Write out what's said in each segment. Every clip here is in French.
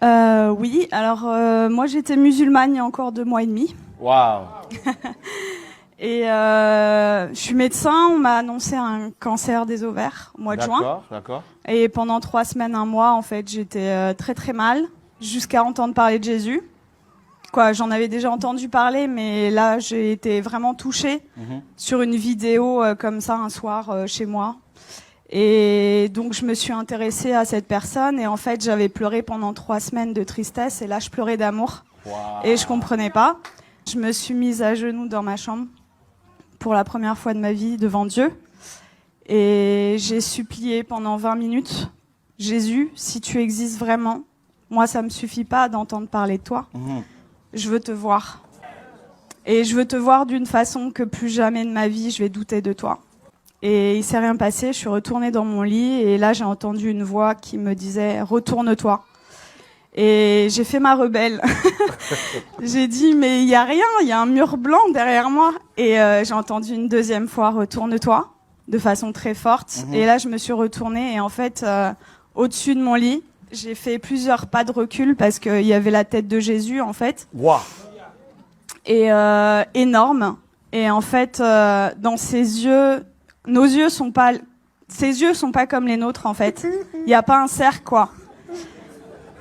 Oui, alors moi j'étais musulmane il y a encore 2 mois et demi. Waouh. Et je suis médecin, on m'a annoncé un cancer des ovaires au mois de juin. D'accord, d'accord. Et pendant 3 semaines, un mois, en fait, j'étais très très mal, jusqu'à entendre parler de Jésus. Quoi, j'en avais déjà entendu parler, mais là j'ai été vraiment touchée sur une vidéo comme ça un soir chez moi. Et donc je me suis intéressée à cette personne et en fait j'avais pleuré pendant 3 semaines de tristesse et là je pleurais d'amour. Waouh. Et je comprenais pas. Je me suis mise à genoux dans ma chambre pour la première fois de ma vie devant Dieu et j'ai supplié pendant 20 minutes. Jésus, si tu existes vraiment, moi ça me suffit pas d'entendre parler de toi. Je veux te voir. Et je veux te voir d'une façon que plus jamais de ma vie je vais douter de toi. Et il s'est rien passé, je suis retournée dans mon lit et là j'ai entendu une voix qui me disait « Retourne-toi ». Et j'ai fait ma rebelle. J'ai dit « Mais il y a rien, il y a un mur blanc derrière moi ». Et j'ai entendu une deuxième fois « Retourne-toi » de façon très forte. Et là je me suis retournée et en fait au-dessus de mon lit, j'ai fait plusieurs pas de recul parce qu'il y avait la tête de Jésus en fait. Waouh. Et énorme. Et en fait dans ses yeux... ses yeux sont pas comme les nôtres en fait. Il y a pas un cercle quoi.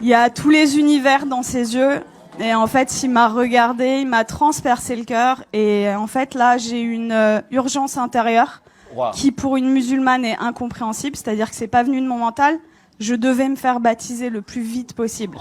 Il y a tous les univers dans ses yeux et en fait il m'a regardé, il m'a transpercé le cœur et en fait là j'ai une urgence intérieure Waouh. qui pour une musulmane est incompréhensible, c'est-à-dire que c'est pas venu de mon mental. Je devais me faire baptiser le plus vite possible.